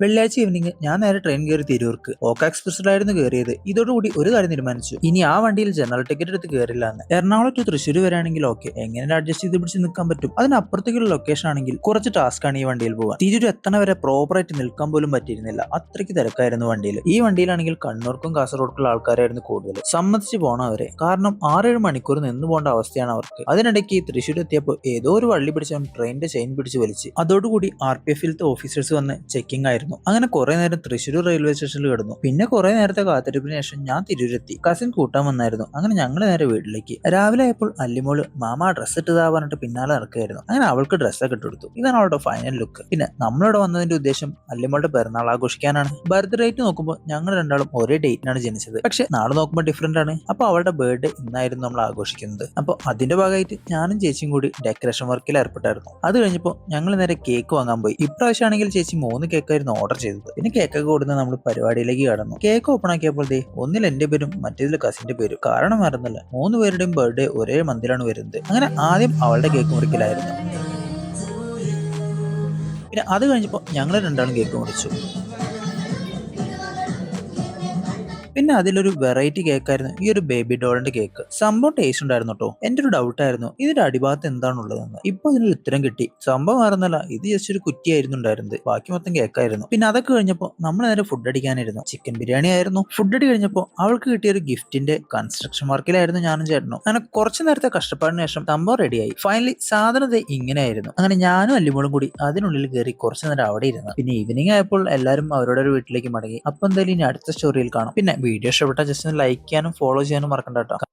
വെള്ളിയാഴ്ച ഈവനിങ് ഞാൻ നേരെ ട്രെയിൻ കയറി തിരൂർക്ക് ഓക്ക എക്സ്പ്രസിലായിരുന്നു കയറിയത്. ഇതോടുകൂടി ഒരു കാര്യം തീരുമാനിച്ചു, ഇനി ആ വണ്ടിയിൽ ജനറൽ ടിക്കറ്റ് എടുത്ത് കയറില്ല എന്ന്. എറണാകുളം ടു തൃശ്ശൂർ വരാണെങ്കിൽ ഓക്കെ, എങ്ങനെ അഡ്ജസ്റ്റ് ചെയ്ത് പിടിച്ച് നിൽക്കാൻ പറ്റും. അതിനപ്പുറത്തേക്കുള്ള ലൊക്കേഷൻ ആണെങ്കിൽ കുറച്ച് ടാസ്ക് ആണ് ഈ വണ്ടിയിൽ പോകാൻ. തിരൂർ എത്തണ വരെ പ്രോപ്പറായിട്ട് നിൽക്കാൻ പോലും പറ്റിയിരുന്നില്ല, അത്രയ്ക്ക് തിരക്കായിരുന്നു വണ്ടിയിൽ. ഈ വണ്ടിയിലാണെങ്കിൽ കണ്ണൂർക്കും കാസർഗോഡ്ക്കുള്ള ആൾക്കാരായിരുന്നു കൂടുതൽ. സമ്മതിച്ച് പോണവരെ, കാരണം 6-7 മണിക്കൂർ നിന്ന് പോകേണ്ട അവസ്ഥയാണ് അവർക്ക്. അതിനിടയ്ക്ക് തൃശ്ശൂർ എത്തിയപ്പോൾ ഏതോ ഒരു വള്ളി പിടിച്ചവൻ ട്രെയിനിന്റെ ചെയിൻ പിടിച്ച് വലിച്ച്. അതോടുകൂടി RPF-ത്തെ ഓഫീസേഴ്സ് വന്ന് ചെക്കിംഗ് ആയിരുന്നു. അങ്ങനെ കുറെ നേരം തൃശ്ശൂർ റെയിൽവേ സ്റ്റേഷനിൽ കിടന്നു. പിന്നെ കുറെ നേരത്തെ കാത്തിരിപ്പിന് ശേഷം ഞാൻ തിരൂരെത്തി. കസിൻ കൂട്ടാൻ വന്നായിരുന്നു. അങ്ങനെ ഞങ്ങൾ നേരെ വീട്ടിലേക്ക്. രാവിലെ ആയപ്പോൾ അല്ലിമോള് മാമ ഡ്രസ്സ് ഇട്ടതാ പറഞ്ഞിട്ട് പിന്നാലെ നടക്കുകയായിരുന്നു. അങ്ങനെ അവൾക്ക് ഡ്രസ്സൊക്കെ ഇട്ടെടുത്തു. ഇതാണ് അവളുടെ ഫൈനൽ ലുക്ക്. പിന്നെ നമ്മളിവിടെ വന്നതിന്റെ ഉദ്ദേശം അല്ലിമോളുടെ പിറന്നാൾ ആഘോഷിക്കാനാണ്. ബർത്ത്ഡേ ഡേറ്റ് നോക്കുമ്പോൾ ഞങ്ങൾ രണ്ടാളും ഒരേ ഡേറ്റിനാണ് ജനിച്ചത്. പക്ഷെ നാളെ നോക്കുമ്പോൾ ഡിഫറെന്റ് ആണ്. അപ്പൊ അവളുടെ ബർത്ത്ഡേ ഇന്നായിരുന്നു നമ്മൾ ആഘോഷിക്കുന്നത്. അപ്പോൾ അതിന്റെ ഭാഗമായിട്ട് ഞാനും ചേച്ചിയും കൂടി ഡെക്കറേഷൻ വർക്കിൽ ഏർപ്പെട്ടായിരുന്നു. അത് കഴിഞ്ഞപ്പോൾ ഞങ്ങൾ നേരെ കേക്ക് വാങ്ങാൻ പോയി. ഇപ്രാവശ്യം ആണെങ്കിൽ ചേച്ചി 3 കേക്കായിരുന്നു ഓർഡർ ചെയ്തത്. പിന്നെ കേക്കൊക്കെ കൊടുത്ത് നമ്മൾ പരിപാടിയിലേക്ക് കടന്നു. കേക്ക് ഓപ്പൺ ആക്കിയപ്പോൾ ഒന്നിൽ എന്റെ പേരും മറ്റേതിൽ കസിന്റെ പേരും. കാരണം മറന്നില്ല, 3 പേരുടെയും ബർത്ത്ഡേ ഒരേ മന്തിലാണ് വരുന്നത്. അങ്ങനെ ആദ്യം അവളുടെ കേക്ക് മുറിക്കലായിരുന്നു. പിന്നെ അത് കഴിഞ്ഞപ്പോൾ ഞങ്ങൾ രണ്ടാളും കേക്ക് മുറിച്ചു. പിന്നെ അതിലൊരു വെറൈറ്റി കേക്കായിരുന്നു ഈ ഒരു ബേബി ഡോളിന്റെ കേക്ക്. സംഭവം ടേസ്റ്റ് ഉണ്ടായിരുന്നു കേട്ടോ. എന്റെ ഒരു ഡൗട്ട് ആയിരുന്നു ഇതിന്റെ അടിഭാഗത്ത് എന്താണുള്ളതെന്ന്. ഇപ്പൊ അതിനൊരു ഉത്തരം കിട്ടി. സംഭവം ആയിരുന്നല്ല, ഇത് ജസ്റ്റ് ഒരു കുറ്റിയായിരുന്നു ഉണ്ടായിരുന്നത്. ബാക്കി മൊത്തം കേക്കായിരുന്നു. പിന്നെ അതൊക്കെ കഴിഞ്ഞപ്പോൾ നമ്മൾ നേരെ ഫുഡ് അടിക്കാനായിരുന്നു. ചിക്കൻ ബിരിയാണി ആയിരുന്നു. ഫുഡ് അടി കഴിഞ്ഞപ്പോൾ അവൾക്ക് കിട്ടിയ ഒരു ഗിഫ്റ്റിന്റെ കൺസ്ട്രക്ഷൻ വർക്കിലായിരുന്നു ഞാനും ചേട്ടനും. അങ്ങനെ കുറച്ചു നേരത്തെ കഷ്ടപ്പാടിന് ശേഷം സംഭവം റെഡിയായി. ഫൈനലി സാധനം ഇങ്ങനെയായിരുന്നു. അങ്ങനെ ഞാനും അല്ലിമോളും കൂടി അതിനുള്ളിൽ കയറി കുറച്ചു നേരം അവിടെ ഇരുന്നു. പിന്നെ ഈവനിങ് ആയപ്പോൾ എല്ലാവരും അവരുടെ ഒരു വീട്ടിലേക്ക് മടങ്ങി. അപ്പൊ എന്തായാലും ഇനി അടുത്ത സ്റ്റോറിയിൽ കാണാം. പിന്നെ വീഡിയോ ഇഷ്ടപ്പെട്ടാൽ ജസ്റ്റ് ഒന്ന് ലൈക്ക് ചെയ്യാനും ഫോളോ ചെയ്യാനും മറക്കണ്ട കേട്ടോ.